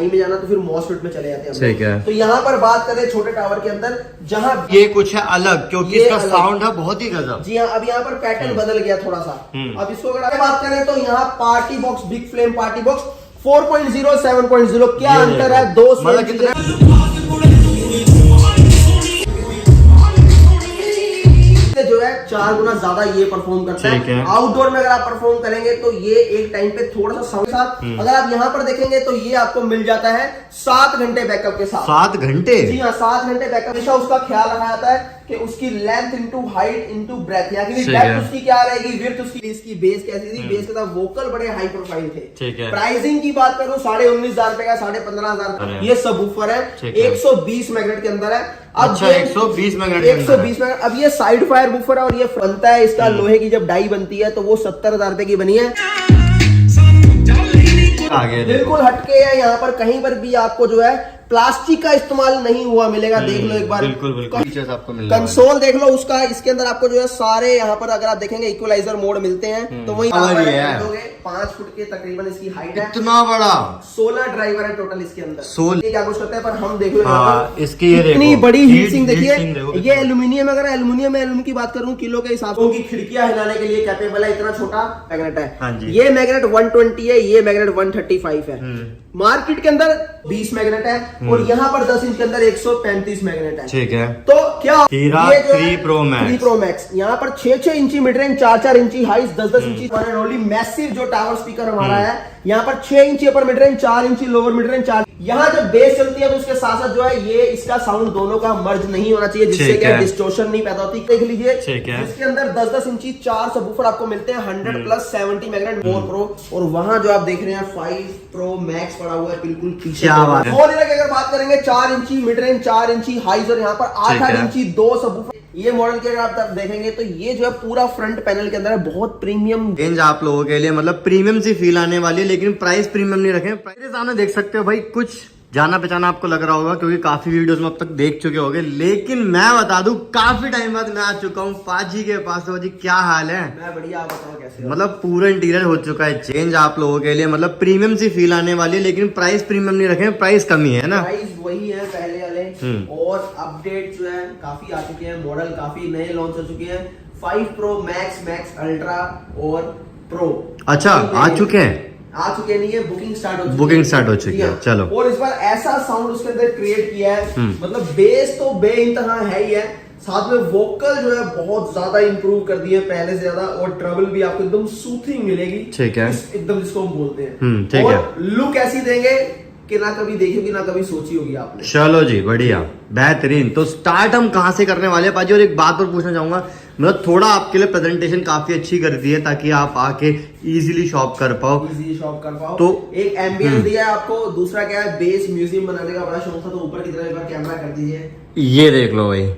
High में जाना तो फिर मॉसफेट में चले जाते हैं। ठीक है। तो यहाँ पर बात करें छोटे टावर के अंदर, जहाँ ये कुछ है अलग, क्योंकि इसका साउंड है बहुत ही गजब। जी हाँ, अब यहाँ पर पैटर्न बदल गया थोड़ा सा। अब इसको अगर आगे बात करें तो यहाँ party box, big flame party box 4.0 7.0, क्या अंतर है? दो जो है 4 गुना ज्यादा ये परफॉर्म करता है। आउटडोर में अगर आप परफॉर्म करेंगे तो ये एक टाइम पे थोड़ा सा साउंड साथ, अगर आप यहाँ पर देखेंगे तो ये आपको मिल जाता है 7 घंटे बैकअप के साथ। 7 घंटे? जी हाँ, 7 घंटे बैकअप। हमेशा उसका ख्याल रखा जाता है कि उसकी length into height into breadth, यानी डेप्थ उसकी क्या रहेगी, विड्थ उसकी, इसकी बेस कैसी थी, बेस के साथ वोकल बड़े हाई प्रोफाइल थे। प्राइसिंग की बात करूं 19,500 रुपए का, 15,500 ये सबवूफर है, 120 मैग्नेट के अंदर है। अच्छा, 120 मैग्नेट, 120 मैग्नेट। अब ये साइड फायर वूफर है और ये बनता है, इसका लोहे की जब डाई बनती है तो वो 70,000 रुपए की बनी है। बिल्कुल हटके है, यहाँ पर कहीं पर भी आपको जो है प्लास्टिक का इस्तेमाल नहीं हुआ मिलेगा। देख लो एक बार, बिल्कुल आपको मिलेगा। कंसोल देख लो उसका, इसके अंदर आपको जो है सारे यहाँ पर अगर आप देखेंगे इक्वलाइजर मोड मिलते हैं, तो वही 5 फुट के तकरीबन इसकी हाइट है। इतना बड़ा 16 ड्राइवर है टोटल इसके अंदर। 16 क्या कुछ करते हैं, पर हम देख लो इसकी इतनी बड़ी हीट सिंक देखिए। ये एल्यूमिनियम, अगर एल्यूमिनियम की बात करूं किलो के हिसाब से, खिड़कियां हिलाने के लिए कैपेबल है। इतना छोटा मैग्नेट है। ये मैग्नेट 120 है, ये मैग्नेट 135 है। मार्केट के अंदर 20 मैग्नेट है और यहाँ पर 10 इंच के अंदर 135 मैग्नेट है। ठीक है। तो क्या हीरा 3 प्रो मैक्स यहाँ पर 6 इंची मिड रेंज, 4 इंची हाई, 10 इंची ओनली मैसिव जो टावर स्पीकर हमारा है। यहाँ पर 6 इंची अपर मिड रेंज, 4 इंची लोअर मिड रेंज, 4। यहाँ जब बेस चलती है तो उसके साथ साथ जो है ये इसका साउंड दोनों का मर्ज नहीं होना चाहिए, जिससे क्या डिस्टोर्शन नहीं पैदा होती। देख लीजिए इसके अंदर 10 इंची 4 सबवूफर आपको मिलते हैं, 100 प्लस 70 मैग्नेट 4 प्रो। और वहां जो आप देख रहे हैं 5 प्रो मैक्स पड़ा हुआ है बिल्कुल पीछे। अगर बात करेंगे 4 इंची मिड रेंज, 4 इंची हाई, और यहाँ पर 8 इंची 2 सबवूफर। ये मॉडल के अगर आप देखेंगे तो ये जो है पूरा फ्रंट पैनल के अंदर है, बहुत प्रीमियम रेंज आप लोगों के लिए, मतलब प्रीमियम सी फील आने वाली है, लेकिन प्राइस प्रीमियम नहीं रखे। प्राइस सामने देख सकते हो भाई, कुछ जाना पहचाना आपको लग रहा होगा क्योंकि काफी वीडियोस में अब तक देख चुके होंगे, लेकिन मैं बता दूं काफी टाइम बाद मैं आ चुका हूँ पाजी के पास। तो जी क्या हाल है? मैं बढ़िया, आप बताओ कैसे? मतलब पूरा इंटीरियर हो चुका है चेंज आप लोगों के लिए, मतलब प्रीमियम सी फील आने वाली है, लेकिन प्राइस प्रीमियम नहीं रखे, प्राइस कमी है ना? प्राइस वही है पहले वाले, और अपडेट जो है काफी आ चुके हैं, मॉडल काफी नए लॉन्च हो चुके हैं। 5 प्रो मैक्स, मैक्स अल्ट्रा और प्रो। अच्छा, आ चुके हैं? आ चुके नहीं है, बुकिंग स्टार्ट हो चुकी है। चलो, और इस बार ऐसा साउंड उसके अंदर क्रिएट किया है, मतलब बेस तो बेइंतहा है ही है, साथ में वोकल जो है बहुत ज्यादा इंप्रूव कर दिए पहले से ज्यादा, और ट्रबल भी आपको एकदम सूथिंग मिलेगी। ठीक है, एकदम जिसको हम बोलते हैं। ठीक है। लुक ऐसी देंगे कि ना कभी देखी होगी ना कभी सोची होगी आपने। चलो जी, बढ़िया, बेहतरीन। तो स्टार्ट हम कहाँ से करने वाले हैं पाजी? और एक बात और पूछना चाहूंगा, मतलब थोड़ा आपके लिए प्रेजेंटेशन काफी अच्छी कर दी है ताकि आप आके इजीली शॉप कर पाओ। तो एक एम्बियंस दिया है आपको। दूसरा क्या है, बेस म्यूजियम बनाने का बड़ा शौक था, तो ऊपर की तरफ एक बार कैमरा कर दीजिए। ये देख लो भाई,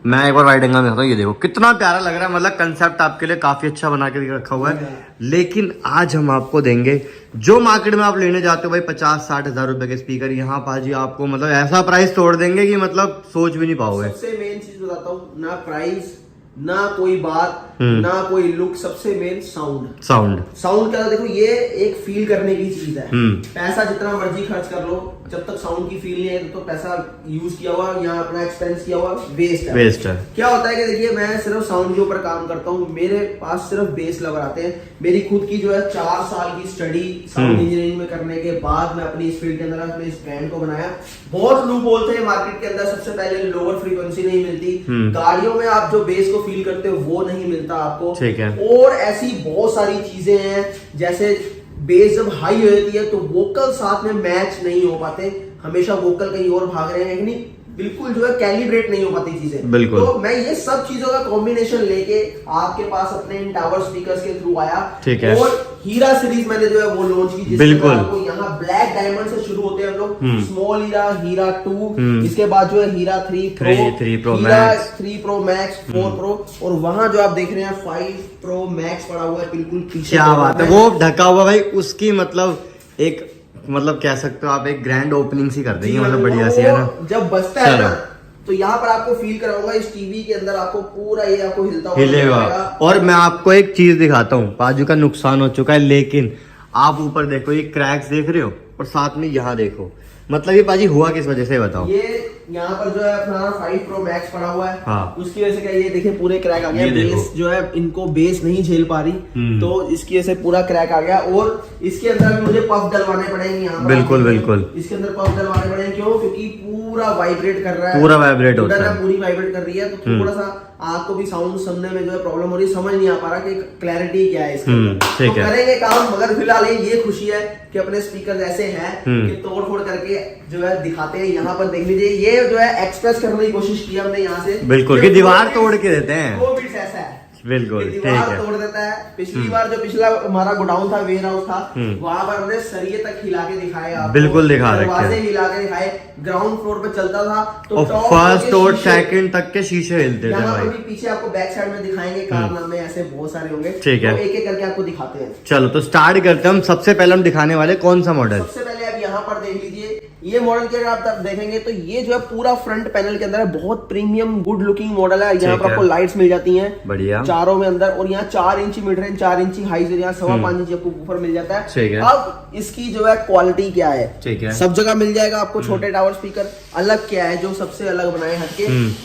मैं एक बार वाइड एंगल में दिखाता हूँ, ये देखो कितना प्यारा लग रहा है। मतलब कंसेप्ट आपके लिए काफी अच्छा बना के रखा हुआ है। लेकिन आज हम आपको देंगे जो मार्केट में आप लेने जाते हो भाई 50-60 हजार रुपए के स्पीकर, यहाँ पाजी आपको मतलब ऐसा प्राइस तोड़ देंगे कि मतलब सोच भी नहीं पाओगे। सबसे मेन चीज बताता हूँ, ना प्राइस, ना कोई बात, ना कोई लुक, सबसे मेन साउंड क्या, देखो ये एक फील करने की चीज है। पैसा जितना मर्जी खर्च कर लो, जब तक साउंड की फील नहीं है तो पैसा यूज किया हुआ या अपना एक्सपेंस किया हुआ वेस्ट है। क्या होता है कि देखिए, मैं सिर्फ साउंड के ऊपर काम करता हूँ, मेरे पास सिर्फ बेस लवर आते हैं। मेरी खुद की जो है 4 साल की स्टडी साउंड इंजीनियरिंग में करने के बाद मैं अपनी इस फील्ड के अंदर अपने इस ब्रांड को बनाया। बहुत लोग बोलते हैं मार्केट के अंदर सबसे पहले लोअर फ्रीक्वेंसी नहीं मिलती, गाड़ियों में आप जो बेस को फील करते हो वो नहीं मिलता आपको। ठीक है। और ऐसी बहुत सारी चीजें हैं, जैसे बेस जब हाई हो जाती है तो वोकल साथ में मैच नहीं हो पाते, हमेशा वोकल कहीं और भाग रहे हैं, यानी बिल्कुल जो है कैलिब्रेट नहीं हो पाती चीजें। बिल्कुल। तो मैं ये सब चीजों का कॉम्बिनेशन लेके आपके पास अपने इन टावर स्पीकर्स के थ्रू आया। ठीक है। और हीरा सीरीज मैंने जो है वो लॉन्च की, बिल्कुल। आपको यहाँ ब्लैक डायमंड से शुरू होते हैं हम लोग, स्मॉल हीरा, हीरा 2, इसके बाद जो है हीरा 3 प्रो, हीरा 3 प्रो मैक्स, 4 प्रो, और वहां जो आप देख रहे हैं 5 प्रो मैक्स पड़ा हुआ है बिल्कुल पीछे। क्या बात है, वो ढका हुआ भाई, उसकी मतलब एक मतलब कह सकते हो आप एक ग्रैंड ओपनिंग सी कर देंगे, मतलब बढ़िया सी है ना। जब बजता है ना तो यहाँ पर आपको फील कराऊंगा, इस टीवी के अंदर आपको पूरा ये आपको हिलेगा। और मैं आपको एक चीज दिखाता हूँ, बाजू का नुकसान हो चुका है, लेकिन आप ऊपर देखो ये क्रैक्स देख रहे हो और साथ में यहाँ देखो, मतलब ये पाजी हुआ किस वजह से बताओ। ये यहाँ पर जो है अपना 5 Pro Max पड़ा हुआ है। हाँ। उसकी वजह से क्या ये देखिए पूरे क्रैक आ गया, बेस जो है इनको बेस नहीं झेल पा रही, तो इसकी वजह से पूरा क्रैक आ गया। और इसके अंदर भी मुझे पफ डलवाने पड़ेंगे यहाँ पर। बिल्कुल बिल्कुल, इसके अंदर पफ डलवाने पड़ेंगे। क्यों? क्योंकि पूरा वाइब्रेट कर रहा है, पूरा वाइब्रेट होता है, पूरी वाइब्रेट कर रही है, तो थोड़ा सा आपको भी साउंड सुनने में जो है प्रॉब्लम हो रही है, समझ नहीं आ पा रहा कि क्लैरिटी क्या है इसके अंदर। तो करेंगे काम, मगर फिलहाल ये खुशी है कि अपने स्पीकर ऐसे हैं कि तोड़ फोड़ करके जो है दिखाते हैं। यहाँ पर देख लीजिए, ये जो है एक्सप्रेस करने की कोशिश की हमने यहाँ से, बिल्कुल कि दीवार तोड़ के देते हैं। 2 बिट्स ऐसा है, बिल्कुल दीवार तोड़ देता है। पिछली बार जो पिछला हमारा गोडाउन था, वेयर हाउस था, वहां पर हमने सरिये तक हिला के दिखाए, बिल्कुल दिखा रखे, हिला के दिखाए। ग्राउंड फ्लोर पे चलता था तो फर्स्ट और सेकंड तक के शीशे हिलते थे भाई। पीछे आपको बैक साइड में दिखाएंगे, कारनामे ऐसे बहुत सारे होंगे, ठीक है, तो एक एक करके आपको दिखाते हैं। चलो तो स्टार्ट करते हैं हम। सबसे पहले हम दिखाने वाले कौन सा मॉडल? सबसे पहले आप यहाँ पर देख लीजिए, ये मॉडल के अगर आप देखेंगे तो ये जो है पूरा फ्रंट पैनल के अंदर है, बहुत प्रीमियम गुड लुकिंग मॉडल है। यहाँ पर आपको लाइट्स मिल जाती हैं बढ़िया चारों में अंदर, और यहाँ 4 इंची मिड रेंज, 4 इंची हाई से यहाँ 5.25 इंची आपको ऊपर मिल जाता है। अब इसकी जो है क्वालिटी क्या है, ठीक है, सब जगह मिल जाएगा आपको छोटे टावर स्पीकर। अलग क्या है जो सबसे अलग बनाए हटके,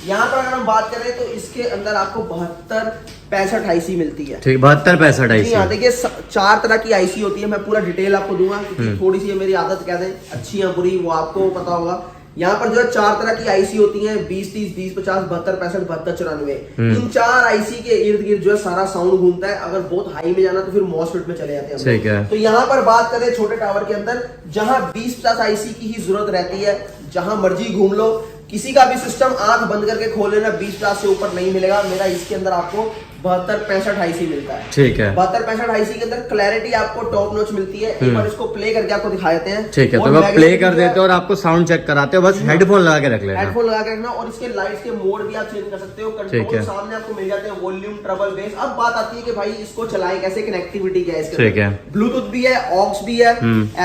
यहाँ पर अगर हम बात करें तो इसके अंदर आपको 72 65 आईसी मिलती है। ठीक, 72 65 आईसी। हाँ देखिए, 4 तरह की आईसी होती है, मैं पूरा डिटेल आपको दूंगा क्योंकि थोड़ी सी मेरी आदत कह दें अच्छी या बुरी वो आपको पता होगा। यहाँ पर जो है 4 तरह की आईसी होती हैं, 20 30 20 50 72 65 72 94। इन 4 आईसी के इर्द गिर्द जो है सारा साउंड घूमता है। अगर बहुत हाई में जाना तो फिर मॉसफेट में चले जाते हैं। ठीक है, तो यहाँ पर बात करें छोटे टावर के अंदर, जहाँ 20 50 आईसी की ही जरूरत रहती है, जहां मर्जी घूम लो, किसी का भी सिस्टम आंख बंद करके खोल लेना, 20 50 से ऊपर नहीं मिलेगा। मेरा इसके अंदर आपको 72 65 आईसी मिलता है। ठीक है, 72 65 आईसी के अंदर क्लैरिटी आपको टॉप नॉच मिलती है। एक बार इसको प्ले करके आपको दिखा देते हैं। ठीक है, तो मैं प्ले कर देते हैं और आपको साउंड चेक कराते हो, बस हेडफोन लगा के रख लेना, हेडफोन लगा के रखना। और इसके लाइट्स के मोड भी आप चेंज कर सकते हो, कंट्रोल सामने आपको मिल जाते हैं, वॉल्यूम, ट्रबल, बेस। अब बात आती है कि भाई इसको चलाएं कैसे, कनेक्टिविटी क्या है इसके। ठीक है, ब्लूटूथ भी है, ऑक्स भी है,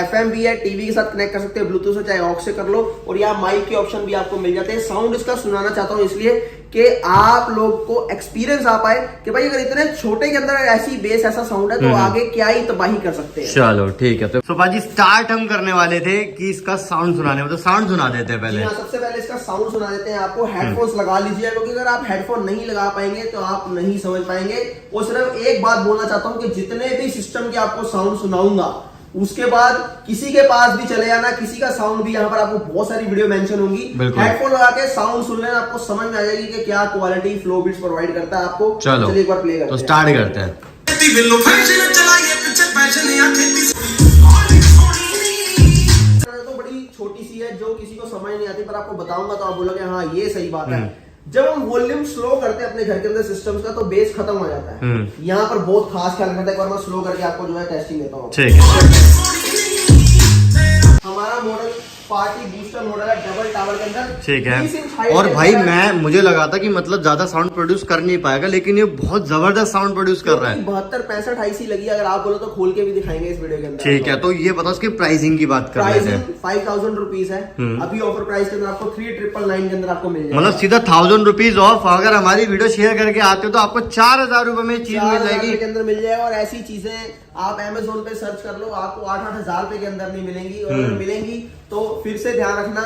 एफएम भी है, टीवी के साथ कनेक्ट कर सकते हो ब्लूटूथ से, चाहे ऑक्स से कर लो। और यहाँ माइक के ऑप्शन भी आपको मिल जाते हैं। साउंड इसका सुनाना चाहता हूँ इसलिए कि आप लोग को एक्सपीरियंस आ पाए कि भाई अगर इतने छोटे के अंदर ऐसी बेस ऐसा साउंड है तो आगे क्या ही तबाही कर सकते हैं। चलो ठीक है, तो सुभाजी स्टार्ट हम करने वाले थे कि इसका साउंड सुनाने, मतलब साउंड सुना देते हैं पहले। सबसे पहले इसका साउंड सुना देते हैं आपको। हेडफोन्स लगा लीजिए, क्योंकि अगर आप हेडफोन नहीं लगा पाएंगे तो आप नहीं समझ पाएंगे। और सिर्फ एक बात बोलना चाहता हूँ कि जितने भी सिस्टम के आपको साउंड सुनाऊंगा उसके बाद किसी के पास भी चले जाना, किसी का साउंड भी, यहाँ पर आपको बहुत सारी वीडियो मेंशन होंगी, हेडफोन लगा के साउंड सुन लेना, आपको समझ में आ जाएगी कि क्या क्वालिटी फ्लो बिट्स प्रोवाइड करता है आपको। चलो एक बार प्ले करते हैं, तो स्टार्ट करते हैं। तो बड़ी छोटी सी है जो किसी को समझ नहीं आती, पर आपको बताऊंगा तो आप बोलोगे हाँ ये सही बात है। जब हम वॉल्यूम स्लो करते हैं अपने घर के अंदर सिस्टम्स का, तो बेस खत्म हो जाता है। यहाँ पर बहुत खास ख्याल रखना है। एक बार मैं स्लो करके आपको जो है टेस्टिंग देता हूँ। ठीक है, हमारा मॉडल पार्टी बूस्टर मॉडल है, डबल टावर के अंदर। ठीक है, और भाई मुझे लगा था कि मतलब ज्यादा साउंड प्रोड्यूस कर नहीं पाएगा, लेकिन ये बहुत जबरदस्त साउंड प्रोड्यूस कर रहा है। 72 65 आईसी लगी, अगर आप बोलो तो खोल के भी दिखाएंगे इस वीडियो के अंदर। ठीक है, तो ये बताओ उसकी प्राइसिंग की बात कर रहे हैं। 5000 रुपीज है अभी ऑफर प्राइस के अंदर, आपको 3999 के अंदर आपको मिल जाएगा, मतलब सीधा 1000 रुपीज ऑफ। अगर हमारी वीडियो शेयर करके आते हो तो आपको 4000 रुपए में चीज मिल जाएगी, के अंदर मिल जाएगा। और ऐसी चीजें आप Amazon पे सर्च कर लो, आपको 8-8 हजार रुपए के अंदर नहीं मिलेंगी। और अगर मिलेंगी तो फिर से ध्यान रखना,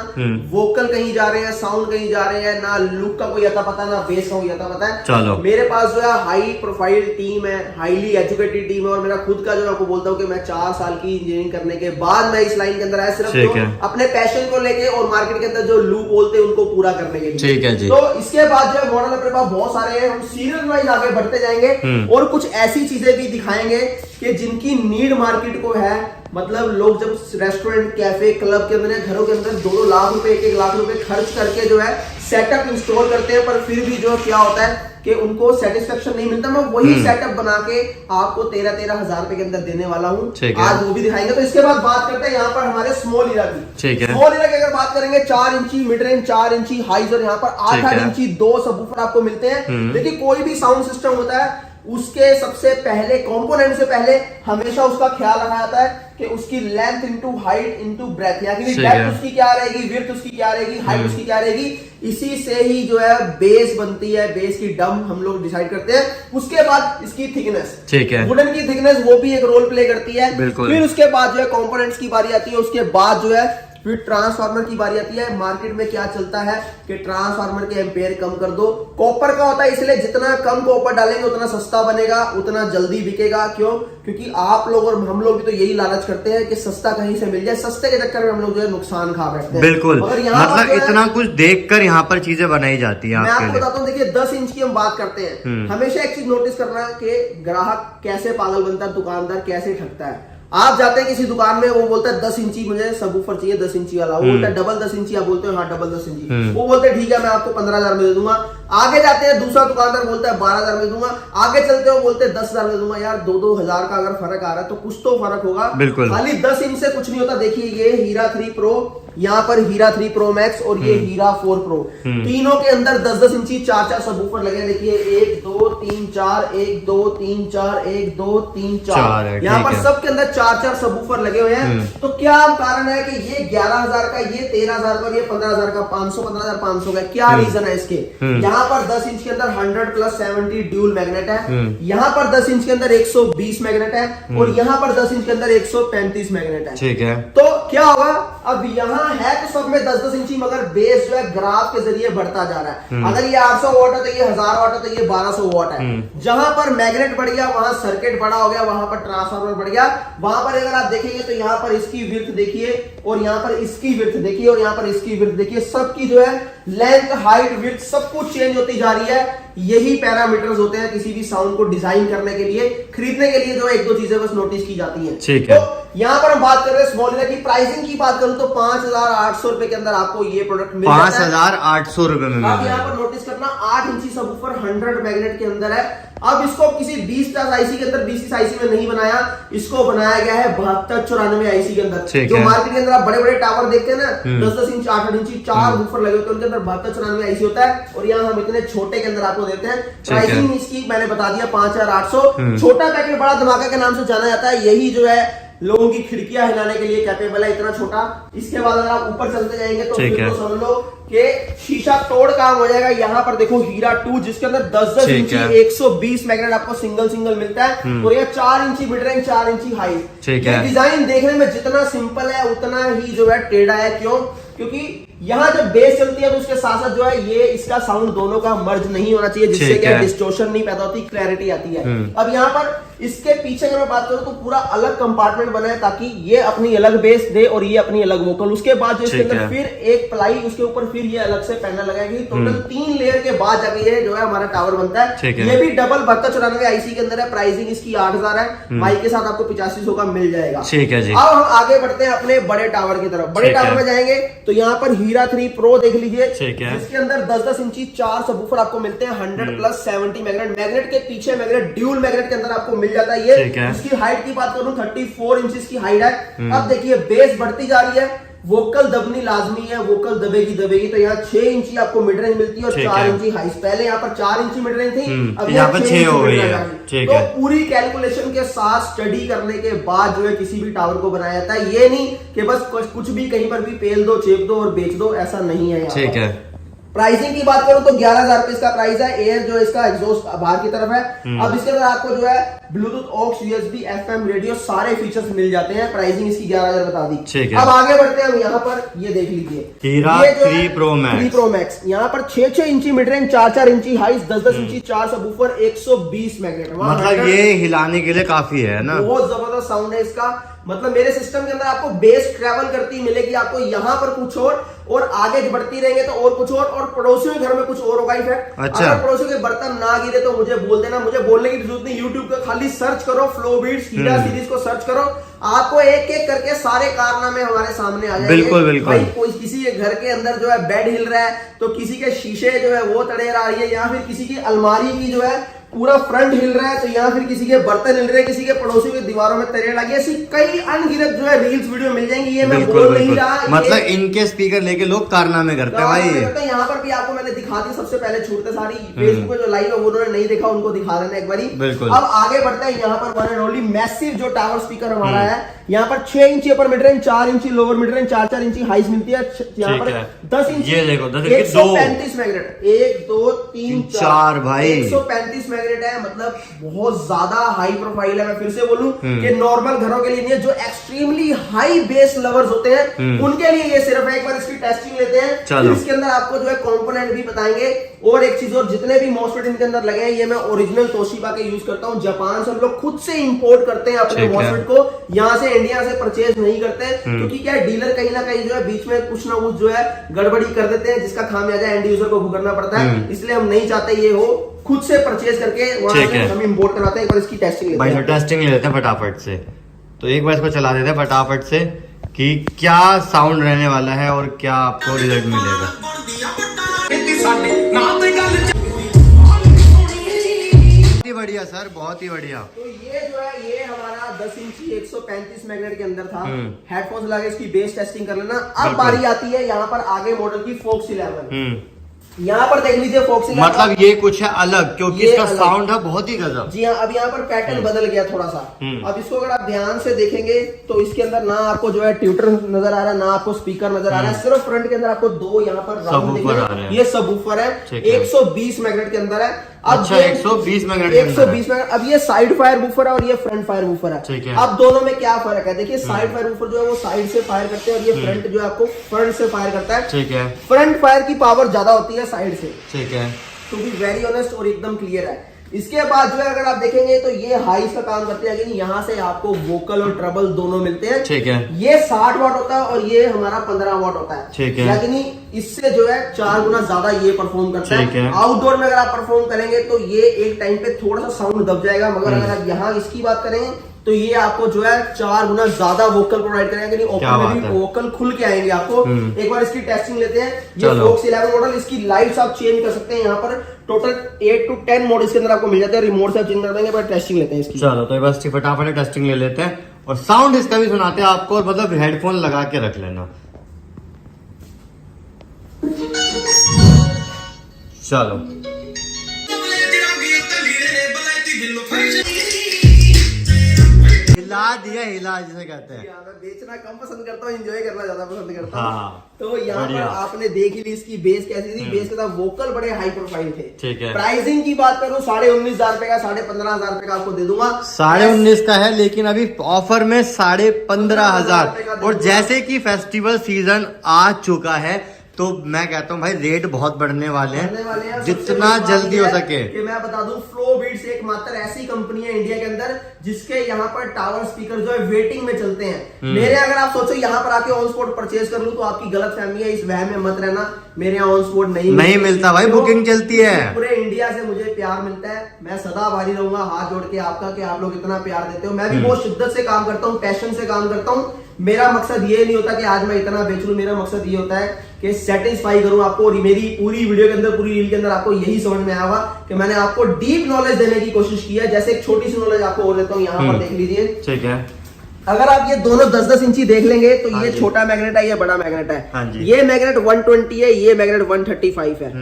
वोकल कहीं जा रहे हैं, साउंड कहीं जा रहे हैं, ना लुक का कोई अता पता, ना बेस का कोई अता पता है। चलो, मेरे पास जो है हाई प्रोफाइल टीम है, हाईली एजुकेटेड टीम है। और मेरा खुद का जो आपको बोलता हूँ कि मैं 4 साल की इंजीनियरिंग करने के बाद मैं इस लाइन के अंदर आया, सिर्फ अपने पैशन को लेके और मार्केट के अंदर जो लूप बोलते हैं उनको पूरा करने के लिए। ठीक है जी। तो इसके बाद जो है मॉडल अपने पास बहुत सारे हैं, हम सीरियल वाइज आगे बढ़ते जाएंगे और कुछ ऐसी चीजें भी दिखाएंगे कि जिनकी नीड मार्केट को है। मतलब लोग जब रेस्टोरेंट, कैफे, क्लब के अंदर, घरों के अंदर 2-2 लाख रुपए 1-1 लाख रुपए खर्च करके जो है सेटअप इंस्टॉल करते हैं, पर फिर भी जो क्या होता है कि उनको सेटिस्फेक्शन नहीं मिलता। मैं वही सेटअप बना के आपको 13-13 हजार रुपए के अंदर देने वाला हूँ, आज वो भी दिखाएंगे। तो इसके बाद बात करते हैं यहाँ पर हमारे स्मॉल इरा की। ठीक है, स्मॉल इरा की अगर बात करेंगे, 4 इंची मिड रेंज, 4 इंची हाई, और यहाँ पर 8-8 इंची 2 सबवूफर आपको मिलते हैं। देखिए, कोई भी साउंड सिस्टम होता है उसके सबसे पहले कंपोनेंट से पहले हमेशा उसका ख्याल रखा जाता है कि उसकी length into height into breadth, यानी डेप्थ उसकी क्या रहेगी, विड्थ उसकी क्या रहेगी, हाइट उसकी क्या रहेगी। इसी से ही जो है बेस बनती है, बेस की डम हम लोग डिसाइड करते हैं। उसके बाद इसकी थिकनेस, ठीक है, वुडन की थिकनेस वो भी एक रोल प्ले करती है। बिल्कुल। फिर उसके बाद जो है कंपोनेंट्स की बारी आती है, उसके बाद जो है फिर ट्रांसफार्मर की बारी आती है। मार्केट में क्या चलता है कि ट्रांसफार्मर के एम्पेयर कम कर दो। कॉपर का होता है, इसलिए जितना कम कॉपर डालेंगे उतना सस्ता बनेगा, उतना जल्दी बिकेगा। क्यों? क्योंकि आप लोग और हम लोग भी तो यही लालच करते हैं कि सस्ता कहीं से मिल जाए। सस्ते के चक्कर में हम लोग जो है नुकसान खा बैठते हैं। बिल्कुल, मतलब इतना कुछ देखकर यहाँ पर चीजें बनाई जाती है। मैं आपको बताता हूँ, देखिए 10 इंच की हम बात करते हैं, हमेशा एक चीज नोटिस करना है कि ग्राहक कैसे पागल बनता है, दुकानदार कैसे ठगता है। आप जाते हैं किसी दुकान में, वो बोलता है 10 इंची मुझे सबवूफर चाहिए, 10 इंची वाला। वो बोलता है डबल 10 इंची, आप बोलते हो हाँ डबल 10 इंची। वो बोलते हैं ठीक है मैं आपको 15,000 में दे दूंगा। आगे जाते हैं, दूसरा दुकानदार बोलता है 12,000 में दूंगा। आगे चलते हो बोलते हैं 10,000 में दूंगा। यार 2-2 हजार का अगर फर्क आ रहा है तो कुछ तो फर्क होगा। खाली 10 इंच से कुछ नहीं होता। देखिए ये हीरा 3 प्रो, यहाँ पर हीरा 3 प्रो मैक्स और ये हीरा 4 प्रो, तीनों के अंदर 10-10 इंची 4-4 सबवूफर लगे। देखिए 1 2 3 4, 1 2 3 4, 1 2 3 4, यहाँ पर सबके अंदर 4-4 सबवूफर लगे हुए हैं। तो क्या कारण है कि ये 11,000 का, ये 13,000 का, ये 15,000 का, 15,500 का? क्या रीजन है इसके? यहाँ पर 10 इंच के अंदर 100+70 ड्यूल मैग्नेट है, यहाँ पर 10 इंच के अंदर 120 मैग्नेट है और यहाँ पर 10 इंच के अंदर 135 मैग्नेट है। ठीक है, तो क्या होगा? अब यहाँ है तो सब में 10-10 इंची, मगर बेस जो है ग्राफ के जरिए बढ़ता जा रहा है। अगर ये 800 वॉट है तो ये 1000 वॉट है तो ये 1200 वॉट है। जहां पर मैग्नेट बढ़ गया वहां सर्किट बड़ा हो गया, वहां पर ट्रांसफार्मर बढ़ गया। वहां पर अगर आप देखेंगे तो यहाँ पर इसकी विड्थ देखिए और यहाँ पर इसकी विड्थ देखिए और यहाँ पर इसकी विड्थ देखिए, सबकी जो है लेंथ, हाइट, विड्थ सब कुछ चेंज होती जा रही है। यही पैरामीटर्स होते हैं किसी भी साउंड को डिजाइन करने के लिए, खरीदने के लिए जो 1-2 चीजें बस नोटिस की जाती हैं। ठीक है, तो यहाँ पर हम बात कर रहे हैं स्मॉल हीरा की। प्राइसिंग की बात करूं तो 5,800 रुपए के अंदर आपको ये प्रोडक्ट मिल जाता है। 5,800 रुपए में। आप यहाँ पर नोटिस करना 8 इंची सबवूफर 100 मैग्नेट के अंदर है। अब इसको किसी 20 आईसी के अंदर, 20 आईसी में नहीं बनाया, इसको बनाया गया है 72-94 आईसी के अंदर। जो मार्केट के अंदर आप बड़े बड़े टावर देखते हैं ना, 10-10 इंच 8-8 इंची 4 वूफर लगे होते हैं, उनके अंदर 72-94 आईसी होता है। और यहाँ हम इतने छोटे के अंदर आपको देते हैं। प्राइसिंग इसकी मैंने बता दिया 5,800। छोटा पैकेट बड़ा धमाका के नाम से जाना जाता है। यही जो है लोगों की खिड़कियां हिलाने के लिए कैपेबल है, इतना छोटा। इसके बाद अगर आप ऊपर चलते जाएंगे तो फिर तो समझ लो कि शीशा तोड़ काम हो जाएगा। यहाँ पर देखो हीरा 2 जिसके अंदर 10-10 इंची 120 मैग्नेट आपको सिंगल मिलता है और ये 4 इंची मिड रेंज, 4 इंची हाइट। ये डिजाइन देखने में जितना सिंपल है उतना ही जो है टेढ़ा है। क्यों? क्योंकि यहाँ जब बेस चलती है तो उसके साथ साथ जो है ये इसका साउंड दोनों का मर्ज नहीं होना चाहिए, जिससे क्या डिस्टोर्शन नहीं पैदा होती, क्लैरिटी आती है। अब यहाँ पर इसके पीछे अगर मैं बात करूं तो पूरा अलग कंपार्टमेंट बना है ताकि ये अपनी अलग बेस दे और ये अपनी अलग वोकल। उसके बाद जो इसके अंदर फिर एक प्लाई, उसके ऊपर फिर ये अलग से पैनल लगाएगी। टोटल 3 लेयर के बाद जाके ये जो है हमारा टावर बनता है। ये भी डबल 72-94 आईसी के अंदर है। प्राइसिंग इसकी 8,000 है। माइक के साथ आपको 8500 का मिल जाएगा। ठीक है जी। अब हम आगे बढ़ते हैं अपने बड़े टावर की तरफ। बड़े टावर में जाएंगे तो यहाँ पर हीरा 3 प्रो देख लीजिए, इसके अंदर 10-10 इंची 4 सबवूफर आपको मिलते हैं। 100+70 मैग्नेट, मैग्नेट के पीछे मैग्नेट, ड्यूल मैग्नेट के अंदर आपको मिल जाता है ये। इसकी हाइट की बात करूं 34 इंचेस की हाइट है। अब देखिए बेस बढ़ती जा रही है, वोकल दबनी लाजमी है, वोकल दबेगी तो यहाँ 6 इंची आपको मिड रेंज मिलती है और 4 इंची हाई। पहले यहाँ पर 4 इंची मिड रेंज थी, अब यहाँ पर 6 हो गई है। तो पूरी कैलकुलेशन के साथ स्टडी करने के बाद जो है किसी भी टावर को बनाया जाता है। ये नहीं कि बस कुछ भी कहीं पर भी पेल दो, चेप दो और बेच दो, ऐसा नहीं है। ठीक है, प्राइसिंग की बात करूं तो 11,000 रुपए इसका प्राइस है। एयर जो इसका एग्जॉस्ट बाहर की तरफ है। अब इसके अंदर आपको जो है Bluetooth, aux, USB, FM radio सारे फीचर्स मिल जाते हैं। प्राइसिंग इसकी 11,000 बता दी। अब आगे बढ़ते हैं हम। यहाँ पर ये देख लीजिए हीरा 3 प्रो मैक्स, यहाँ पर 6-6 इंची मिड रेंज, 4-4 इंची हाई, 10-10 इंची 4 सबवूफर, 120 मैग्नेट। मतलब ये हिलाने के लिए काफी है ना, बहुत जबरदस्त साउंड है इसका। मतलब मेरे सिस्टम के अंदर आपको बेस ट्रेवल करती मिलेगी, आपको यहाँ पर कुछ और आगे बढ़ती रहेंगे तो और कुछ और पड़ोसियों के घर में कुछ और होगा इफेक्ट। अच्छा। अगर पड़ोसियों के बर्तन ना गिरे तो मुझे बोल देना, मुझे बोलने की जरूरत नहीं। यूट्यूब पे खाली सर्च करो, फ्लो बीट्स हीरा सीरीज को सर्च करो, आपको एक एक करके सारे कारनामे हमारे सामने आ जाएंगे। बिल्कुल। भाई कोई किसी के घर के अंदर जो है बेड हिल रहा है तो किसी के शीशे जो है वो तड़ेर आ रही है, या फिर किसी की अलमारी की जो है पूरा फ्रंट हिल रहा है तो यहाँ फिर किसी के बर्तन हिल रहे हैं, किसी के पड़ोसियों की दीवारों में तरेड़ लगी, ऐसी कई अनगिनत जो है रील्स वीडियो मिल जाएंगी। ये मैं बोल नहीं रहा, मतलब इनके स्पीकर लेके लोग कारनामे करते हैं भाई। यहाँ पर भी आपको मैंने दिखा दी सबसे पहले छूटते सारी फेसबुक पे जो लाइव है, उन्होंने नहीं देखा उनको दिखा देना एक बारी। अब आगे बढ़ते हैं, यहाँ पर वन एंड ओनली मैसिव जो टावर स्पीकर हमारा है, यहाँ पर 6 इंची अपर मिड रेंज, 4 इंची लोअर मिड रेंज, 4 इंची हाइस मिलती है। यहाँ पर 10 इंची, ये देखो 135 मैग्नेट, 1 2 3 4 भाई 135 मैग्नेट है, मतलब बहुत ज्यादा हाई प्रोफाइल है। मैं फिर से बोलूं कि नॉर्मल घरों के लिए नहीं है, जो एक्सट्रीमली हाई बेस लवर्स होते हैं उनके लिए ये सिर्फ है। एक बार इसकी टेस्टिंग लेते हैं, फिर इसके अंदर आपको जो है कंपोनेंट भी बताएंगे। और एक चीज और, जितने भी मॉसफेट इनके अंदर लगे हैं ये मैं ओरिजिनल तोशिबा के यूज करता हूं। जापान से हम लोग खुद से इंपोर्ट करते हैं अपने मॉसफेट को, यहाँ से इंडिया से परचेज नहीं करते, क्योंकि क्या डीलर कहीं ना कहीं जो है बीच में कुछ ना कुछ जो है गड़बड़ी कर देते हैं, जिसका खामियाजा एंड यूजर को भुगतना पड़ता है। इसलिए हम नहीं चाहते ये हो, खुद से परचेज करके वहां से हम इंपोर्ट कराते हैं। एक बार इसकी टेस्टिंग लेते हैं। टेस्टिंग ले लेते हैं फटाफट से, तो एक बार इसको चला देते हैं फटाफट से कि क्या साउंड रहने वाला है और क्या आपको रिजल्ट मिलेगा। बहुत ही बढ़िया सर, बहुत ही बढ़िया। तो ये जो है ये हमारा 10 इंची 135 मैग्नेट के अंदर था। हेडफोन्स लगा इसकी बेस टेस्टिंग कर लेना। अब बारी आती है यहाँ पर आगे मॉडल की फोक्स 11। यहाँ पर देख लीजिए फोक्स 11, मतलब ये कुछ है अलग, क्योंकि इसका साउंड है बहुत ही गजब। जी हाँ, अब यहाँ पर पैटर्न बदल गया थोड़ा सा। अब इसको अगर आप ध्यान से देखेंगे तो इसके अंदर ना आपको जो है ट्यूटर नजर आ रहा है, ना आपको स्पीकर नजर आ रहा है। सिर्फ फ्रंट के अंदर आपको 2 यहाँ पर राउंड दिखेंगे, ये सबवूफर है। 120 मैग्नेट के अंदर है। अच्छा, 120 मैग्नेट 120 मैग्नेट। अब ये साइड फायर वूफर है और ये फ्रंट फायर वूफर है। अब दोनों में क्या फर्क है, देखिए साइड फायर वूफर जो है वो साइड से फायर करते हैं और ये फ्रंट जो है आपको फ्रंट से फायर करता है। ठीक है, फ्रंट फायर की पावर ज्यादा होती है साइड से। ठीक है, टू बी वेरी ऑनेस्ट और एकदम क्लियर है। इसके बाद जो है अगर आप देखेंगे तो ये हाइस का काम करते हैं, लेकिन यहाँ से आपको वोकल और ट्रबल दोनों मिलते हैं। ठीक है, ये 60 वाट होता है और ये हमारा 15 वाट होता है। ठीक है, लेकिन इससे जो है 4 गुना ज्यादा ये परफॉर्म करता है। आउटडोर में अगर आप परफॉर्म करेंगे तो ये एक टाइम पे थोड़ा सा साउंड दब जाएगा, मगर अगर आप यहाँ इसकी बात करें तो ये आपको जो है 4 गुना ज्यादा वोकल प्रोवाइड करेगा। ओपन में भी वोकल खुल के आएंगे आपको। एक बार इसकी टेस्टिंग लेते हैं। ये फोक्स 11 मॉडल, इसकी लाइट्स आप चेंज कर सकते हैं। यहाँ पर टोटल 8 to 10 मोड इसके अंदर आपको मिल जाते हैं, रिमोट से चेंज कर देंगे। पर टेस्टिंग लेते हैं इसकी। चलो तो बस फटाफट टेस्टिंग ले लेते हैं और साउंड इसका भी सुनाते हैं आपको, और मतलब हेडफोन लगा के रख लेना। चलो हिला जिसे कहते हैं। मैं बेचना कम पसंद करता हूँ, एंजॉय करना ज्यादा पसंद करता हूँ। हाँ, तो यहाँ पर आपने देख ही ली इसकी बेस कैसी थी। बेस के साथ वोकल बड़े हाई प्रोफाइल थे। ठीक है, प्राइसिंग की बात करूँ 19,500 रुपए का, 15,500 रुपए का आपको दे दूंगा। 19,500 का है, लेकिन अभी ऑफर में 15,500। और जैसे कि फेस्टिवल सीजन आ चुका है तो मैं कहता हूँ भाई रेट बहुत बढ़ने वाले हैं, जितना जल्दी हो सके। कि मैं बता दूं, फ्लो बीट्स एकमात्र ऐसी कंपनी है इंडिया के अंदर जिसके यहाँ पर टावर स्पीकर जो है वेटिंग में चलते हैं। मेरे अगर आप सोचो यहाँ पर आके ऑन स्पॉट परचेज कर लूं तो आपकी गलत फहमी है, इस वहम में मत रहना। मेरे यहाँ ऑन स्पॉट नहीं मिलता भाई, बुकिंग चलती है। पूरे इंडिया से मुझे प्यार मिलता है। मैं सदा आभारी रहूंगा हाथ जोड़ के आपका कि आप लोग इतना प्यार देते हो। मैं भी बहुत शिद्दत से काम करता हूँ, पैशन से काम करता हूँ। मेरा मकसद ये नहीं होता कि आज मैं इतना बेच लूं, मेरा मकसद ये होता है कि सेटिस्फाई करूं आपको। और मेरी पूरी वीडियो के अंदर, पूरी रील के अंदर आपको यही समझ में आया होगा कि मैंने आपको डीप नॉलेज देने की कोशिश की है। जैसे एक छोटी सी नॉलेज आपको और देता हूं, यहाँ पर देख लीजिए। ठीक है, अगर आप ये दोनों 10-10 इंची देख लेंगे तो ये छोटा मैग्नेट है, ये बड़ा मैग्नेट है। ये मैग्नेट 120 है, ये मैग्नेट 135 है।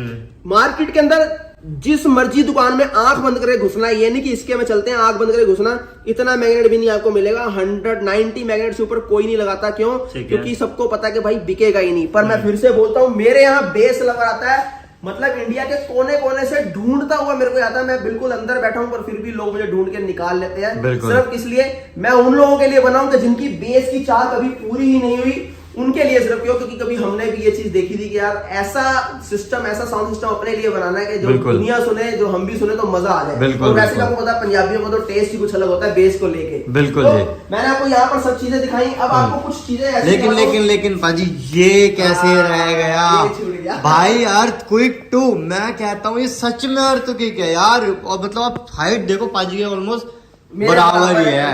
मार्केट के अंदर जिस मर्जी दुकान में आंख बंद करके घुसना है, ये नहीं कि इसके में चलते हैं आंख बंद करके घुसना, इतना मैग्नेट भी नहीं आपको मिलेगा। 190 मैग्नेट से ऊपर कोई नहीं लगाता। क्यों? क्योंकि सबको पता है कि भाई बिकेगा ही नहीं। पर मैं फिर से बोलता हूं, मेरे यहाँ बेस लवर आता है, मतलब इंडिया के कोने कोने से ढूंढता हुआ मेरे को आता है। मैं बिल्कुल अंदर बैठा हूं पर फिर भी लोग मुझे ढूंढ के निकाल लेते हैं। सिर्फ इसलिए मैं उन लोगों के लिए बनाऊं कि जिनकी बेस की चाह कभी पूरी ही नहीं हुई, उनके लिए सिर्फ। क्यों? क्योंकि कभी हमने भी ये चीज देखी थी कि यार ऐसा सिस्टम, ऐसा साउंड सिस्टम अपने लिए बनाना है कि जो दुनिया सुने, जो हम भी सुने तो मजा आ जाए। और वैसे आपको पता है पंजाबियों को तो टेस्ट ही कुछ अलग होता है बेस को लेके। बिल्कुल, तो मैंने आपको यहाँ पर सब चीजें दिखाई। अब आपको कुछ चीजें लेकिन पाजी ये कैसे रह गया भाई? अर्थक्वेक 2 मैं कहता हूँ ये सच में अर्थक्वेक है यार। और मतलब आप हाइट देखो पाजी के ऑलमोस्ट बराबर ही है,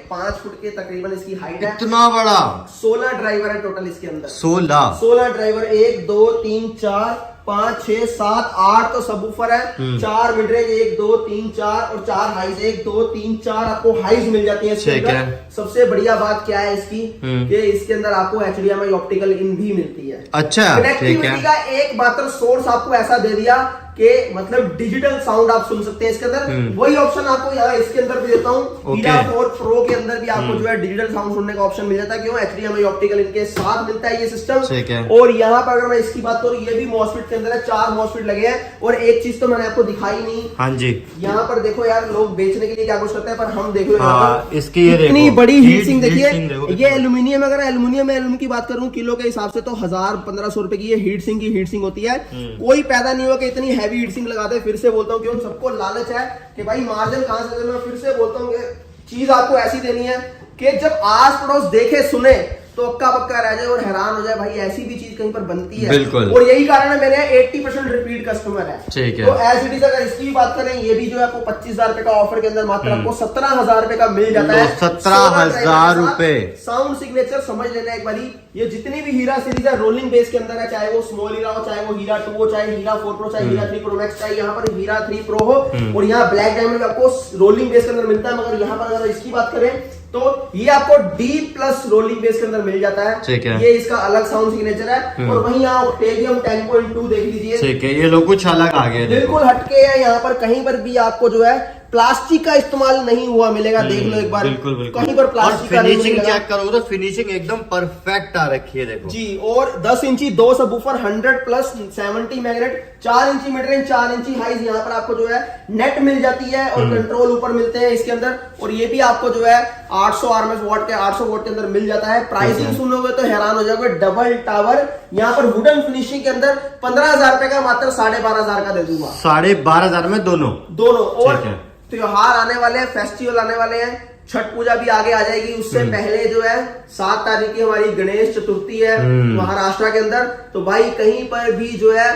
5 फुट के तकरीबन इसकी हाइट है। इतना बड़ा। 16 ड्राइवर है टोटल इसके अंदर। 16 ड्राइवर, 1 2 3 4 5, 6, 7, 8 तो सबवूफर है, 4 मिड रेंज, 1, 2, 3, 4 और 4 हाइज, 1, 2, 3, 4 आपको हाइज मिल जाती है इसके अंदर। सबसे बढ़िया बात क्या है इसकी कि इसके अंदर आपको HDMI ऑप्टिकल इन भी मिलती है। अच्छा, कनेक्टिविटी का एक मात्र सोर्स आपको ऐसा दे दिया कि मतलब डिजिटल साउंड आप सुन सकते हैं इसके अंदर। वही ऑप्शन आपको यहाँ इसके अंदर भी देता हूँ। हीरा 4 प्रो के अंदर भी आपको जो है डिजिटल साउंड सुनने का ऑप्शन मिल जाता है। क्यों? HDMI ऑप्टिकल इनके साथ मिलता है ये सिस्टम। और यहाँ पर अगर मैं इसकी बात करूँ, ये भी मॉसफेट के अंदर है, 4 मॉसफेट लगे हैं। और एक चीज तो मैंने आपको दिखाई नहीं। हाँ जी, यहाँ पर देखो यार, लोग बेचने के लिए क्या कुछ करते हैं, पर हम देखो इसकी इतनी बड़ी हीट सिंक देखिए। ये एल्यूमिनियम, अगर एल्यूमिनियम की बात करूँ किलो के हिसाब से तो 1000-1500 रुपए की ये हीट सिंक होती है। कोई पैदा नहीं हुआ कि इतनी हैवी हीट सिंक लगाते। फिर से बोलता हूँ क्यों, सबको लालच है कि भाई मार्जिन कहां से दे। मैं फिर से बोलता हूँ कि चीज आपको ऐसी देनी है कि जब आस पड़ोस देखे सुने तो अक्का पक्का रह जाए और हैरान हो जाए, भाई ऐसी भी चीज कहीं पर बनती है। बिल्कुल। और यही कारण है मेरे 80% रिपीट कस्टमर है। ठीक है। तो एज इट इज अगर इसकी भी बात करें, ये भी जो है आपको 25,000 रुपए का ऑफर के अंदर मात्र आपको 17,000 रुपए का मिल जाता है। 17,000 रुपए। साउंड सिग्नेचर समझ लेना एक बारी। ये जितनी भी हीरा सीरीज है रोलिंग बेस के अंदर है, चाहे वो स्मॉल हीरा हो, चाहे वो हीरा 2 हो, चाहे हीरा 4 प्रो, चाहे हीरा 3 प्रो मैक्स, चाहे यहाँ पर हीरा 3 प्रो हो। और यहाँ ब्लैक डायमंड आपको रोलिंग बेस के अंदर मिलता है। मगर यहाँ पर अगर इसकी बात करें तो ये आपको D+ रोलिंग बेस के अंदर मिल जाता है। ये इसका अलग साउंड सिग्नेचर है। और वहीं यहाँ ऑक्टेवियम 10.2 देख लीजिए। ठीक है, ये लोग कुछ अलग आ गए, बिल्कुल हटके है। यहाँ पर कहीं पर भी आपको जो है प्लास्टिक का इस्तेमाल नहीं हुआ मिलेगा। देख लो एक बार, बिल्कुल कहीं पर प्लास्टिक का नहीं मिलेगा। चेक करो तो फिनिशिंग एकदम परफेक्ट आ रखी है, देखो जी। और 10 इंची 2 सबवूफर, 100+ 70 मैग्नेट, 4 इंची मिड रेंज, 4 इंची हाइज यहाँ पर आपको जो है नेट मिल जाती है। और कंट्रोल ऊपर मिलते हैं इसके अंदर। और ये भी आपको जो है 800 RMS वॉट के 800 वॉट के अंदर मिल जाता है। प्राइसिंग सुनोगे तो हैरान हो जाओगे। डबल टावर यहाँ पर वुडन फिनिशिंग के अंदर 15,000 रुपए का मात्र 12,500 का दे दूंगा। 12,500 में दोनों। और त्योहार आने वाले हैं, फेस्टिवल आने वाले हैं, छठ पूजा भी आगे आ जाएगी। उससे पहले जो है 7 तारीख की हमारी गणेश चतुर्थी है महाराष्ट्र के अंदर। तो भाई कहीं पर भी जो है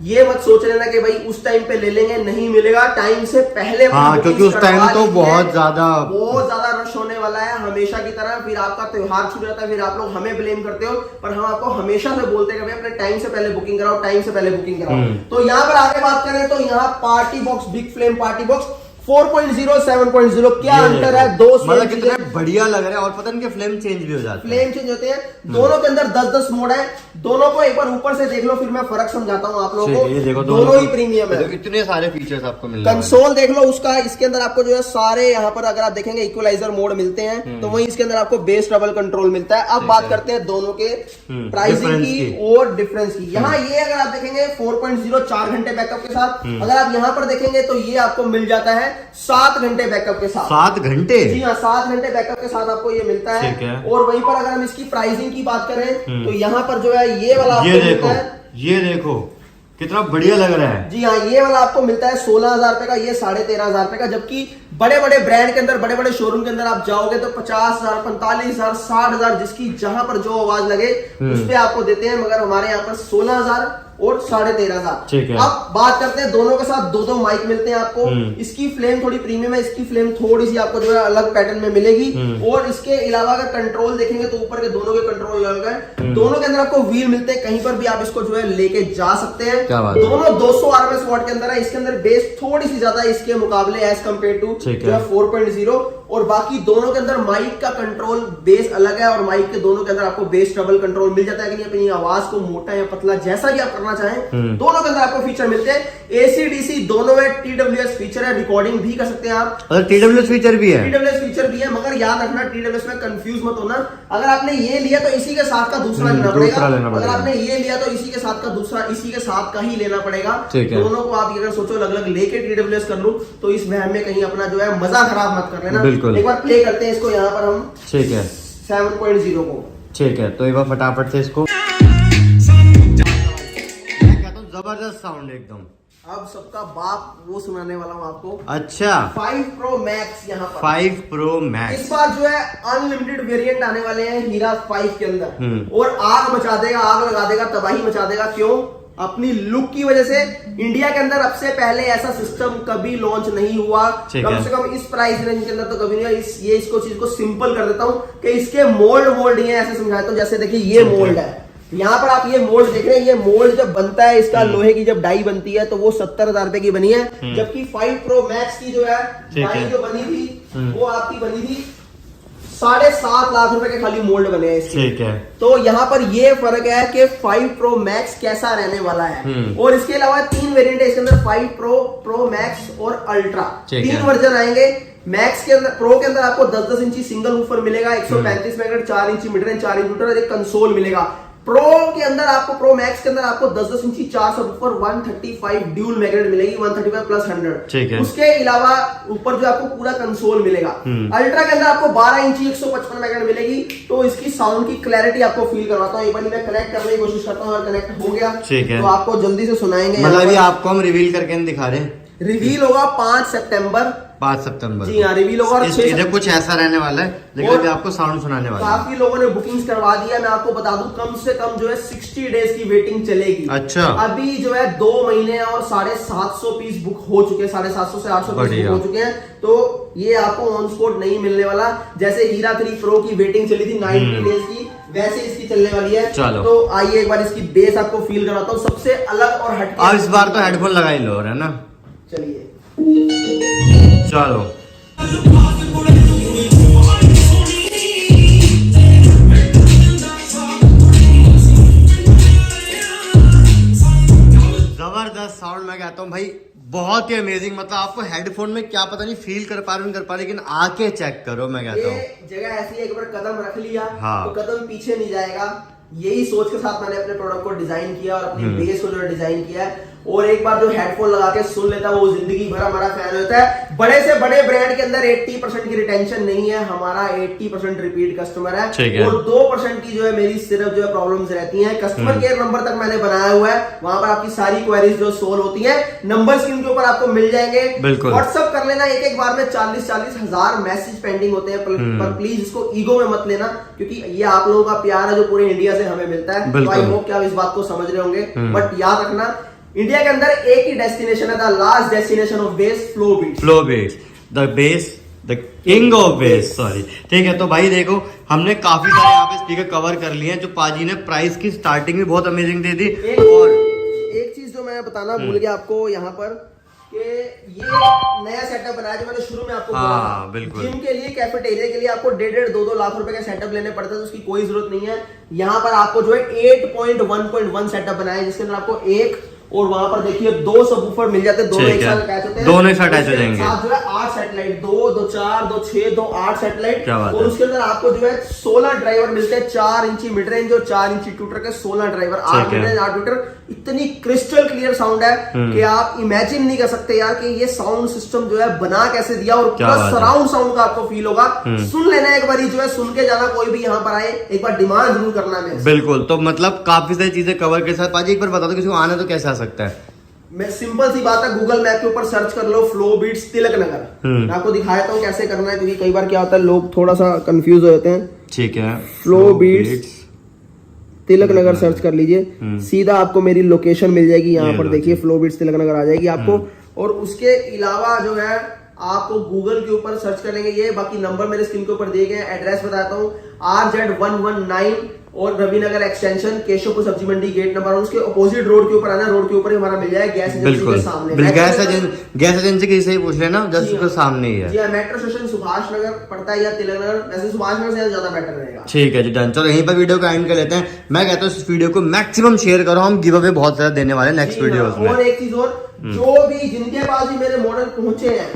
ये मत सोच लेना कि भाई उस टाइम पे ले लेंगे, नहीं मिलेगा। टाइम से पहले, क्योंकि उस टाइम तो बहुत ज्यादा रश होने वाला है हमेशा की तरह। फिर आपका त्योहार छूट जाता है, फिर आप लोग हमें ब्लेम करते हो, पर हम आपको हमेशा से बोलते हैं कि भाई अपने टाइम से पहले बुकिंग कराओ, टाइम से पहले बुकिंग कराओ। तो यहाँ पर आगे बात करें तो यहाँ party box, big flame party box 4.0 7.0 क्या अंतर है? दो मतलब कितने बढ़िया लग रहे हैं। और पता नहीं फ्लेम चेंज भी हो जाते हैं, फ्लेम चेंज होते हैं। दोनों के अंदर 10-10 मोड है। दोनों को एक बार ऊपर से देख लो, फिर मैं फर्क समझाता हूँ आप लोगों को। ये देखो दोनों ही प्रीमियम है। इतने सारे फीचर्स आपको मिल रहे हैं। कंसोल देख लो उसका, इसके अंदर आपको जो है सारे यहाँ पर अगर आप देखेंगे इक्वलाइजर मोड मिलते हैं। तो वही इसके अंदर आपको बेस ट्रबल कंट्रोल मिलता है। अब बात करते हैं दोनों के प्राइसिंग की और डिफरेंस की। यहाँ ये अगर आप देखेंगे 4.0 4 घंटे बैकअप के साथ, अगर आप यहाँ पर देखेंगे तो ये आपको मिल जाता है 7 घंटे बैकअप के साथ। 7 घंटे? जी हाँ, 7 घंटे बैकअप के साथ आपको ये मिलता है। और वहीं पर अगर हम इसकी प्राइसिंग की बात करें तो यहाँ पर जो है ये वाला आपको मिलता है। ये देखो कितना बढ़िया लग रहा है। जी हाँ, ये वाला आपको मिलता है 16,000 रुपए का, ये 13,500 रुपए का। जबकि बड़े बड़े ब्रांड के अंदर, बड़े बड़े शोरूम के अंदर आप जाओगे तो 50,000, 45,000, 60,000 जिसकी जहां पर जो आवाज लगे उस पे आपको देते हैं। मगर हमारे यहाँ पर 16,000 और 13,500। अब बात करते हैं दोनों के साथ 2-2 माइक मिलते हैं आपको। इसकी फ्लेम थोड़ी प्रीमियम है, इसकी फ्लेम थोड़ी सी आपको जो है अलग पैटर्न में मिलेगी। और इसके अलावा अगर कंट्रोल देखेंगे तो ऊपर के दोनों के कंट्रोल अलग है। दोनों के अंदर आपको व्हील मिलते हैं, कहीं पर भी आप इसको जो है लेके जा सकते हैं। दोनों 200 RMS वॉट के अंदर है। इसके अंदर बेस थोड़ी सी ज्यादा इसके मुकाबले एज कम्पेयर टू जो है 4.0। और बाकी दोनों के अंदर माइक का कंट्रोल बेस अलग है। और माइक के दोनों के अंदर आपको बेस ट्रबल कंट्रोल मिल जाता है कि नहीं, अपनी आवाज को मोटा या पतला जैसा भी आप करना चाहें दोनों के अंदर आपको फीचर मिलते हैं। AC/DC दोनों में TWS फीचर है, रिकॉर्डिंग भी कर सकते हैं आप। अगर TWS फीचर भी है, TWS फीचर भी है। मगर याद रखना TWS में कंफ्यूज मत होना। अगर आपने ये लिया तो इसी के साथ का दूसरा लेना पड़ेगा। अगर आपने ये लिया तो इसी के साथ का दूसरा इसी के साथ का ही लेना पड़ेगा। दोनों को आप अगर सोचो अलग अलग लेके TWS कर लूं तो इस वहम में कहीं अपना जो है मजा खराब मत कर लेना। एक बार प्ले करते हैं इसको यहाँ पर हम। ठीक है, 7.0 को। ठीक है, तो एक बार फटाफट से इसको, जबरदस्त साउंड एकदम। अब सबका बाप वो सुनाने वाला हूँ आपको। अच्छा, 5 Pro Max यहाँ पर 5 Pro Max इस बार जो है अनलिमिटेड वेरिएंट आने वाले हैं हीरा 5 के अंदर। और आग मचा देगा, आग लगा देगा, तबाही मचा देगा। क्यों? अपनी लुक की वजह से। इंडिया के अंदर अब से पहले ऐसा सिस्टम कभी लॉन्च नहीं हुआ, कम से कम इस प्राइस रेंज के अंदर तो कभी नहीं हुआ। इसको चीज को सिंपल कर देता हूँ कि इसके मोल्ड ये ऐसे समझाता हूँ। जैसे देखिए ये मोल्ड है, यहाँ पर आप ये मोल्ड देख रहे हैं, ये मोल्ड जब बनता है इसका लोहे की जब डाई बनती है तो वो 70,000 रुपए की बनी है, जबकि 5 Pro Max की जो है डाई जो बनी थी वो आपकी बनी थी 7.5 लाख रुपए के खाली मोल्ड बने हैं इसके। ठीक है। तो यहाँ पर ये फर्क है कि 5 Pro Max कैसा रहने वाला है। और इसके अलावा 3 वेरिएंट है इसके अंदर, 5 Pro Max और अल्ट्रा, 3 वर्जन आएंगे। मैक्स के अंदर, प्रो के अंदर आपको 10-10 इंची सिंगल वूफर मिलेगा, 135 मेगाहर्ट्ज 4 इंची मिड रेंज 4 इंच मीटर और एक कंसोल मिलेगा। प्रो के अंदर आपको, प्रो मैक्स के अंदर आपको 10-10 इंची 4 सबवूफर 135 ड्यूल मैग्नेट मिलेगी, 135 प्लस 100। उसके अलावा ऊपर जो आपको पूरा कंसोल मिलेगा। अल्ट्रा के अंदर आपको 12 इंची 155 मैग्नेट मिलेगी। तो इसकी साउंड की क्लैरिटी आपको फील करवाता हूँ, एक बार मैं कनेक्ट करने की कोशिश करता हूँ, अगर कनेक्ट हो गया तो आपको जल्दी से सुनाएंगे। मतलब ये आपको हम रिवील करके दिखा रहे हैं, रिवील होगा 5 सितंबर। जी हाँ, रिवील होगा। और कुछ ऐसा रहने वाला है, लेकिन अभी आपको साउंड सुनाने वाला है। काफी लोगों ने बुकिंग्स करवा दिया, मैं आपको बता दूं कम से कम जो है 60 डेज की वेटिंग चलेगी। अच्छा। अभी जो है 2 महीने और 750 पीस बुक हो चुके हैं, 750 से 800 पीस बुक हो चुके हैं। तो ये आपको ऑन स्पॉट नहीं मिलने वाला। जैसे हीरा 3 प्रो की वेटिंग चली थी 90 डेज की, वैसे इसकी चलने वाली है। तो आइए एक बार इसकी बेस आपको फील कराता हूँ, सबसे अलग और हटके। अब इस बार तो हेडफोन लगा ही लो, है ना? चलिए चलो। जबरदस्त साउंड मैं कहता हूँ भाई, बहुत ही अमेजिंग। मतलब आपको हेडफोन में क्या पता नहीं फील कर पा रहे, लेकिन आके चेक करो, मैं कहता हूँ। ये जगह ऐसी है, एक बार कदम रख लिया हाँ। तो कदम पीछे नहीं जाएगा। यही सोच के साथ मैंने अपने प्रोडक्ट को डिजाइन किया और अपनी बेस को जो डिजाइन किया है। और एक बार जो हेडफोन लगा के सुन लेता है वो जिंदगी भर हमारा फैन होता है। बड़े से बड़े ब्रांड के अंदर 80% की रिटेंशन नहीं है, हमारा 80% रिपीट कस्टमर है। और 2% की जो है मेरी सिर्फ जो है प्रॉब्लम्स रहती हैं। कस्टमर केयर नंबर तक मैंने बनाया हुआ है, वहां पर आपकी सारी क्वेरीज जो सोल्व होती है, नंबर स्क्रीन के ऊपर आपको मिल जाएंगे। व्हाट्सअप कर लेना, एक बार में 40-40 हजार मैसेज पेंडिंग होते हैं, पर प्लीज इसको ईगो में मत लेना, क्योंकि ये आप लोगों का प्यार है जो पूरे इंडिया से हमें मिलता है। तो आई होप कि आप इस बात को समझ रहे होंगे। बट याद रखना, इंडिया के अंदर एक ही डेस्टिनेशन है, the last destination of bass, flow beats, the bass, the king of bass. Sorry, ठीक है। तो भाई देखो, हमने काफी सारे यहाँ पे स्पीकर कवर कर लिए हैं, जो पाजी ने प्राइस की स्टार्टिंग में बहुत अमेजिंग दी थी। और एक चीज जो मैं बताना भूल गया आपको यहाँ पर, कि ये नया सेटअप बनाया जो मैंने शुरू में आपको बोला, जिम के लिए, कैफेटेरिया के लिए आपको 1.5-2 लाख रुपए का सेटअप लेने पड़ते हैं, तो उसकी कोई जरूरत नहीं है। यहाँ पर आपको जो है 8.1.1 सेटअप बनाया, जिसके अंदर आपको एक और वहां पर देखिए 2 सबवूफर मिल जाते हैं, दोनों एक साथ अटैच होते हैं, दोनों एक साथ अटैच हो जाएंगे। साथ जो है 8 सैटेलाइट, 2 4 2 6 2 8 सैटेलाइट। और उसके अंदर आपको जो है 16 ड्राइवर मिलते हैं, 4 इंची मिड रेंज और 4 इंची ट्यूटर के 16 ड्राइवर, 8 मिड रेंज 8 ट्यूटर। इतनी क्रिस्टल क्लियर साउंड है कि आप इमेजिन नहीं कर सकते यार कि ये साउंड सिस्टम जो है बना कैसे दिया। और पूरा सराउंड साउंड का आपको फील होगा। सुन लेना एक बार, जो है सुन के जाना, कोई भी यहाँ पर आए एक बार डिमांड जरूर करना है। बिल्कुल। तो मतलब काफी सारी चीजें कवर के साथ। पाजी एक बार बता दो, किसी को आना तो कैसे आ सकता है? मैं सिंपल सी बात है, गूगल मैप के ऊपर सर्च कर low flow beats Tilak Nagar. मैं आपको दिखाता हूँ कैसे करना है, क्योंकि कई बार क्या होता है लोग थोड़ा सा कंफ्यूज हो जाते हैं। ठीक है, flow beats Tilak Nagar search कर लीजिए, सीधा आपको मेरी लोकेशन मिल जाएगी। यहाँ पर देखिए फ्लो बीट्स तिलक नगर आ जाएगी आपको। और उसके अलावा जो है आपको गूगल के ऊपर सर्च करेंगे ये, बाकी नंबर मेरे स्क्रीन के ऊपर दिए गए। एड्रेस बताता हूँ, RZ119 और रविनगर एक्सटेंशन, केशवपुर सब्जी मंडी गेट नंबर, उसके अपोजिट रोड के ऊपर आना, रोड के ऊपर ही हमारा मिल जाएगा गैस एजेंसी के सामने। गैस एजेंसी के से पूछ लेना, जस्ट उसके सामने ही है। जी, मेट्रो स्टेशन सुभाष नगर पड़ता है या तिलक नगर, वैसे सुभाष नगर से ज्यादा बेटर रहेगा। ठीक है जी, डन। चलो यहीं पर वीडियो को एंड कर लेते हैं। मैं कहता हूँ इस वीडियो को मैक्सिमम शेयर करो, हम गिव अवे बहुत ज्यादा देने वाले नेक्स्ट वीडियोस में। और एक चीज और, जो भी जिनके पास भी मेरे मॉडल पहुंचे हैं,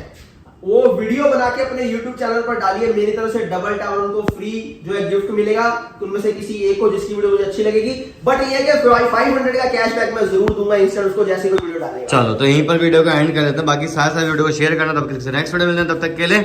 वो वीडियो बना के अपने YouTube चैनल पर डालिए, मेरी तरफ से डबल टावर उनको फ्री जो है गिफ्ट मिलेगा। उनमें से किसी एक को जिसकी वीडियो मुझे अच्छी लगेगी। बट ये कि 500 का कैशबैक मैं जरूर दूंगा इंस्टेंट उसको, जैसे कोई वीडियो डालेगा। चलो तो यहीं पर वीडियो को एंड कर देते हैं। बाकी साथ साथ वीडियो को शेयर करना। तब तक नेक्स्ट वीडियो मिलते हैं, तब तक के लिए